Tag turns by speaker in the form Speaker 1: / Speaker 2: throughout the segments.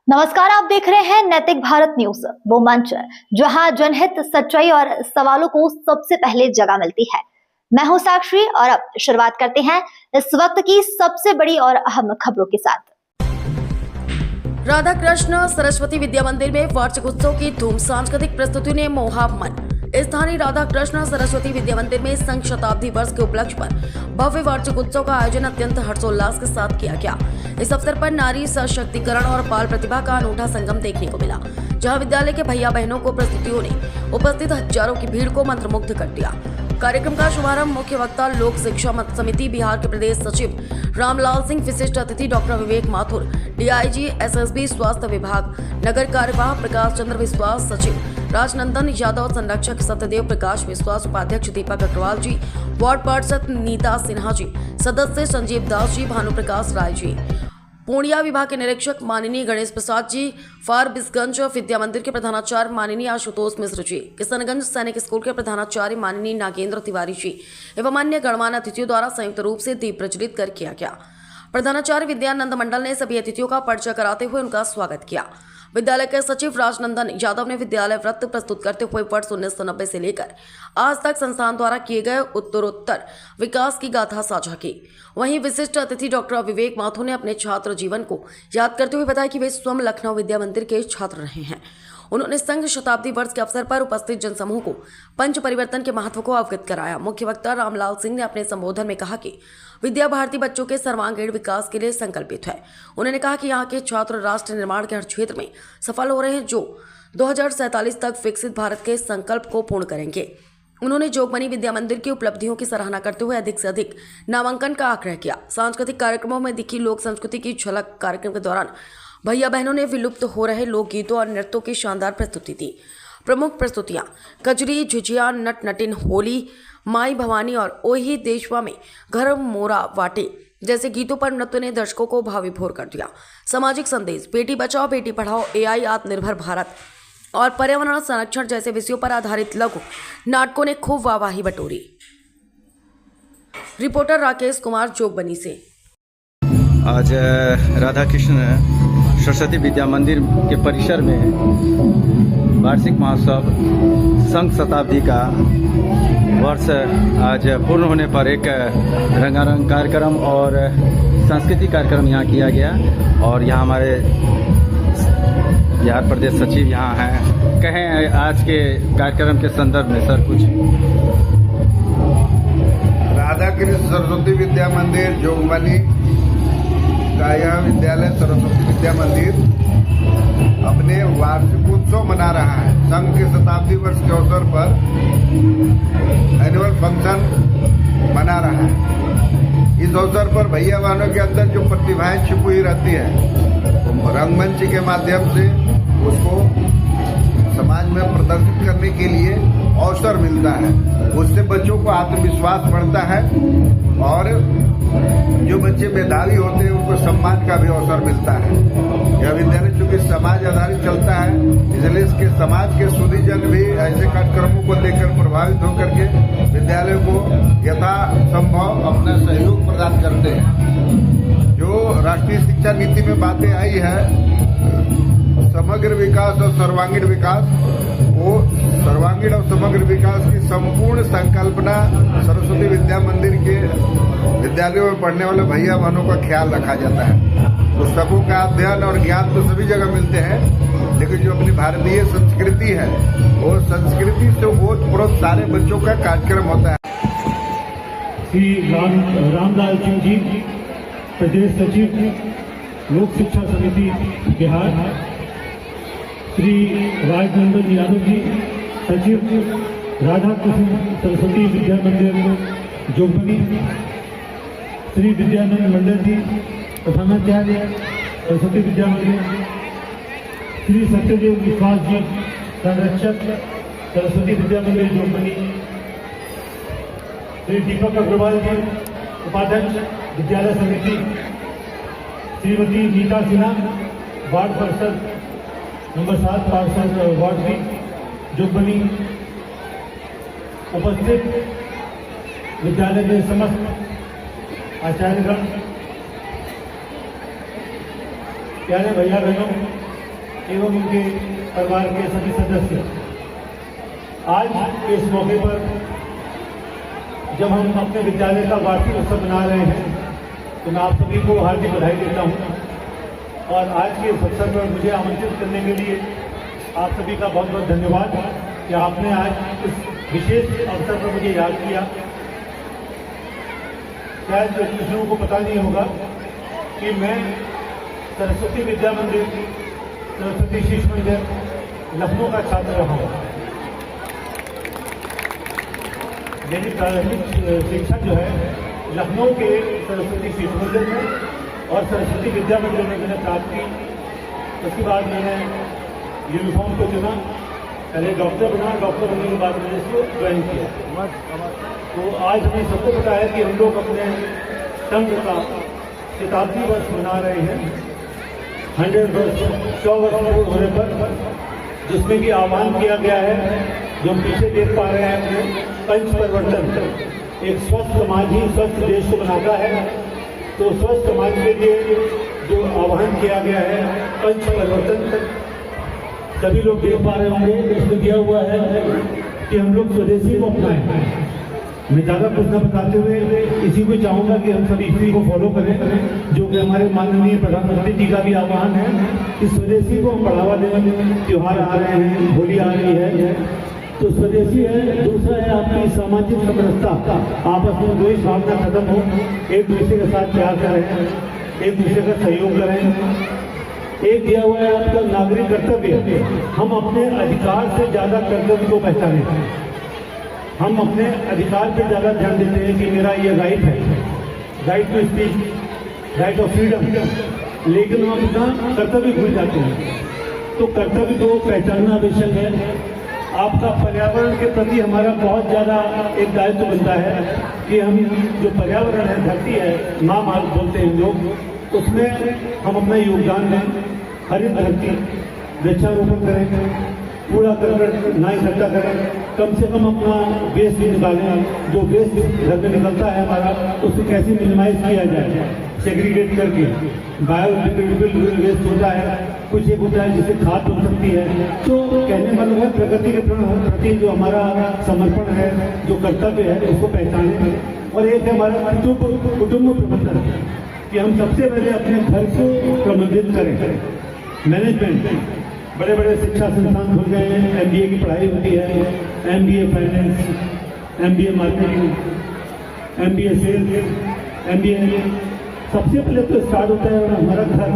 Speaker 1: नमस्कार, आप देख रहे हैं नैतिक भारत न्यूज, वो मंच जहां जनहित, सच्चाई और सवालों को सबसे पहले जगह मिलती है। मैं हूं साक्षी और अब शुरुआत करते हैं इस वक्त की सबसे बड़ी और अहम खबरों के साथ।
Speaker 2: राधा कृष्ण सरस्वती विद्या मंदिर में वार्षिक उत्सव की धूम, सांस्कृतिक प्रस्तुति ने मोहा मन। स्थानीय राधा कृष्ण सरस्वती विद्या मंदिर में संघ शताब्दी वर्ष के उपलक्ष्य पर भव्य वार्षिक उत्सव का आयोजन अत्यंत हर्षोल्लास के साथ किया गया। इस अवसर पर नारी सशक्तिकरण और बाल प्रतिभा का अनूठा संगम देखने को मिला, जहां विद्यालय के भैया बहनों को प्रस्तुतियों ने उपस्थित हजारों की भीड़ को मंत्रमुग्ध कर दिया। कार्यक्रम का शुभारंभ मुख्य वक्ता लोक शिक्षा समिति बिहार के प्रदेश सचिव रामलाल सिंह, विशिष्ट अतिथि डॉक्टर विवेक माथुर, डीआईजी एसएसबी स्वास्थ्य विभाग, नगर कार्यवाह प्रकाश चंद्र विश्वास, सचिव राजनंदन यादव, संरक्षक सत्यदेव प्रकाश विश्वास, उपाध्यक्ष दीपक अग्रवाल जी, वार्ड पार्षद नीता सिन्हा जी, सदस्य संजीव दास जी, भानुप्रकाश राय जी, पूर्णिया विभाग के निरीक्षक माननीय गणेश प्रसाद जी, फारबिसगंज विद्या मंदिर के प्रधानाचार्य माननीय आशुतोष मिश्र जी, किशनगंज सैनिक स्कूल के प्रधानाचार्य माननीय नागेंद्र तिवारी जी एवं अन्य गणमान्य अतिथियों द्वारा संयुक्त रूप से दीप प्रज्वलित कर किया गया। प्रधानाचार्य विद्यानंद मंडल ने सभी अतिथियों का परिचय कराते हुए उनका स्वागत किया। विद्यालय के सचिव राजनंदन यादव ने विद्यालय व्रत प्रस्तुत करते हुए वर्ष 1990 से लेकर आज तक संस्थान द्वारा किए गए उत्तरोत्तर विकास की गाथा साझा की। वहीं विशिष्ट अतिथि डॉक्टर विवेक माथुर ने अपने छात्र जीवन को याद करते हुए बताया कि वे स्वयं लखनऊ विद्या मंदिर के छात्र रहे हैं। उन्होंने संघ शताब्दी वर्ष के अवसर पर उपस्थित जनसमूह को पंच परिवर्तन के महत्व को अवगत कराया। मुख्य वक्ता रामलाल सिंह ने अपने संबोधन में कहा कि विद्या भारती बच्चों के सर्वांगीण विकास के लिए संकल्पित है। उन्होंने कहा कि यहाँ के छात्र राष्ट्र निर्माण के हर क्षेत्र में सफल हो रहे हैं, जो 2047 तक विकसित भारत के संकल्प को पूर्ण करेंगे। उन्होंने जोगबनी विद्या मंदिर की उपलब्धियों की सराहना करते हुए अधिक से अधिक नामांकन का आग्रह किया। सांस्कृतिक कार्यक्रमों में दिखी लोक संस्कृति की झलक। कार्यक्रम के दौरान भैया बहनों ने विलुप्त हो रहे लोकगीतों और नृत्यों की शानदार प्रस्तुति दी। प्रमुख प्रस्तुतियां कजरी, झुझिया, नट नटिन, होली, माई भवानी और ओही देशवा में घर मोरा वाटे जैसे गीतों पर नृत्य ने दर्शकों को भावविभोर कर दिया। सामाजिक संदेश, बेटी बचाओ बेटी पढ़ाओ, एआई, आत्मनिर्भर भारत और पर्यावरण संरक्षण जैसे विषयों पर आधारित लघु नाटकों ने खूब वाहवाही बटोरी। रिपोर्टर राकेश कुमार, जोगबनी से।
Speaker 3: आज राधा कृष्ण सरस्वती विद्या मंदिर के परिसर में वार्षिक महोत्सव संघ शताब्दी का वर्ष आज पूर्ण होने पर एक रंगारंग कार्यक्रम और सांस्कृतिक कार्यक्रम यहाँ किया गया। और यहाँ हमारे बिहार प्रदेश सचिव यहाँ हैं। कहें आज के कार्यक्रम के संदर्भ में सर कुछ।
Speaker 4: राधा कृष्ण सरस्वती विद्या मंदिर जोगबनी का यह विद्यालय सरस्वती विद्या मंदिर अपने वार्षिक उत्सव मना रहा है। संघ के शताब्दी वर्ष के अवसर पर एनुअल फंक्शन मना रहा है। इस अवसर पर भैया बहनों के अंदर जो प्रतिभाएं छिपी हुई रहती है, तो रंगमंच के माध्यम से उसको समाज में प्रदर्शित करने के लिए अवसर मिलता है। उससे बच्चों को आत्मविश्वास बढ़ता है और जो बच्चे मेधावी होते हैं उनको सम्मान का भी अवसर मिलता है। यह विद्यालय चूंकि समाज आधारित चलता है, इसलिए इसके समाज के सुधीजन भी ऐसे कार्यक्रमों को देखकर प्रभावित होकर के विद्यालय को यथा संभव अपना सहयोग प्रदान करते हैं। जो राष्ट्रीय शिक्षा नीति में बातें आई है, समग्र विकास और सर्वांगीण विकास, वो सर्वांगीण और समग्र विकास की संपूर्ण संकल्पना सरस्वती विद्या मंदिर के विद्यालयों में पढ़ने वाले भैया बहनों का ख्याल रखा जाता है। पुस्तकों का अध्ययन और ज्ञान तो सभी जगह मिलते हैं, लेकिन जो अपनी भारतीय संस्कृति है, वो संस्कृति से ओतप्रोत सारे बच्चों का कार्यक्रम होता है।
Speaker 5: श्री रामलाल सिंह जी, प्रदेश सचिव लोक शिक्षा समिति बिहार, श्री राजनंदन यादव जी, सचिव राधा कृष्ण सरस्वती विद्या मंदिर जोगबनी, श्री विद्यानंद मंडल जी, प्रधानाचार्य सरस्वती विद्या मंदिर, श्री सत्यदेव विश्वास जी, संरक्षक सरस्वती विद्या मंदिर जोगबनी, श्री दीपक अग्रवाल जी, उपाध्यक्ष विद्यालय समिति, श्रीमती नीता सिन्हा, वार्ड पार्षद नंबर 7 पार्षद वार्ड भी जोगबनी, उपस्थित विद्यालय के समस्त आचार्यगण, प्यारे भैया बहनों, एवं उनके परिवार के सभी सदस्य, आज के इस मौके पर जब हम अपने विद्यालय का वार्षिक उत्सव मना रहे हैं तो मैं आप सभी को हार्दिक बधाई देता हूं। और आज के इस अवसर पर मुझे आमंत्रित करने के लिए आप सभी का बहुत बहुत धन्यवाद कि आपने आज इस विशेष अवसर पर मुझे याद किया। शायद कुछ लोगों को पता नहीं होगा कि मैं सरस्वती विद्या मंदिर, सरस्वती शिशु मंदिर लखनऊ का छात्र रहा हूँ। मेरी प्रारंभिक शिक्षा जो है लखनऊ के सरस्वती शिशु मंदिर में और सरस्वती विद्या मंदिर में मैंने प्राप्त की। उसके बाद मैंने यूनिफॉर्म को चुना, पहले डॉक्टर बना, डॉक्टर बनने के बाद मैंने इसको ज्वाइन किया। तो आज हमें सबको पता है कि हम लोग अपने संघ का शताब्दी वर्ष मना रहे हैं, 100 वर्ष, 100 वर्ष पूर्ण होने पर, जिसमें कि आह्वान किया गया है, जो हम पीछे देख पा रहे हैं अपने पंच परिवर्तन। एक स्वस्थ समाज ही स्वस्थ देश को बनाता है। तो स्वस्थ समाज के लिए जो आह्वान किया गया है पंच परिवर्तन, सभी लोग देख पा रहे होंगे। इसमें दिया हुआ है कि हम लोग स्वदेशी को अपनाएं। मैं ज़्यादा कुछ न बताते हुए इसी को चाहूँगा कि हम सभी इसी को फॉलो करें, जो कि हमारे माननीय प्रधानमंत्री जी का भी आह्वान है कि स्वदेशी को हम बढ़ावा दें। त्योहार आ रहे हैं, होली आ रही है, तो स्वदेशी है। दूसरा है आपकी सामाजिक समरसता, आपस में द्वेष भावना खत्म हो, एक दूसरे के साथ प्यार करें, एक दूसरे का सहयोग करें। एक दिया हुआ है आपका नागरिक कर्तव्य, हम अपने अधिकार से ज़्यादा कर्तव्य को पहचानें। हम अपने अधिकार पर ज़्यादा ध्यान देते हैं कि मेरा ये राइट है, right to speech, right of freedom, लेकिन हम अपना कर्तव्य भूल जाते हैं। तो कर्तव्य को पहचानना आवश्यक है। आपका पर्यावरण के प्रति हमारा बहुत ज़्यादा एक दायित्व बनता है कि हम जो पर्यावरण है, धरती है, माँ भारत बोलते हैं लोग, उसमें हम अपना योगदान दें। हरित धरती, वृक्षारोपण करें, कूड़ा करकट ना इकट्ठा करें, कम से कम अपना वेस्ट भी निकालें। जो वेस्ट घर में निकलता है हमारा, उसको कैसे मिनिमाइज किया जाए, सेग्रीगेट करके। बायोडिग्रेडेबल वेस्ट होता है, कुछ एक होता है जिससे खाद बन सकती है। तो कहने मतलब है प्रकृति के प्रति जो हमारा समर्पण है, जो कर्तव्य है, उसको पहचाने। और एक है हमारा कुटुंब प्रबंधन, कि हम सबसे पहले अपने घर को प्रबंधित करें। मैनेजमेंट, बड़े बड़े शिक्षा संस्थान खुल गए हैं, MBA की पढ़ाई होती है, MBA finance, MBA marketing, MBA sales, MBA। सबसे पहले तो स्टार्ट होता है हमारा घर,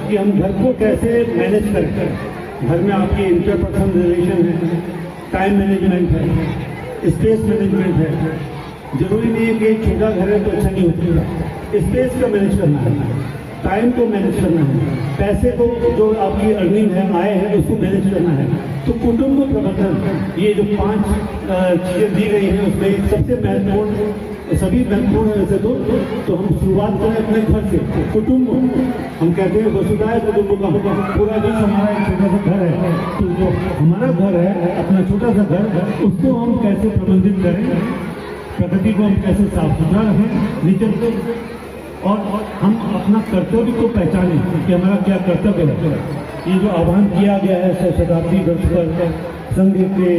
Speaker 5: कि हम घर को कैसे मैनेज करें। घर में आपकी इंटरपर्सनल रिलेशन है, टाइम मैनेजमेंट है, स्पेस मैनेजमेंट है। जरूरी नहीं है कि एक छोटा घर है तो अच्छा नहीं होता। स्पेस का मैनेज करना है, टाइम को मैनेज करना है, पैसे को, जो आपकी अर्निंग है, आय है, उसको मैनेज करना है। तो कुटुंब प्रबंधन, ये जो 5 चीज़ें दी गई हैं, उसमें सबसे महत्वपूर्ण, सभी महत्वपूर्ण है वैसे तो हम शुरुआत करें अपने घर से। कुटुंब, हम कहते हैं वसुधाय कुटुंबकम, पूरा जो हमारा एक छोटा सा घर है, तो जो हमारा घर है, अपना छोटा सा घर, उसको हम कैसे प्रबंधित करें, प्रकृति को हम कैसे साफ सुथरा रखें, नीचे, और हम अपना कर्तव्य को पहचानें कि हमारा क्या कर्तव्य है। ये जो आह्वान किया गया है शताब्दी वर्ष पर संघ के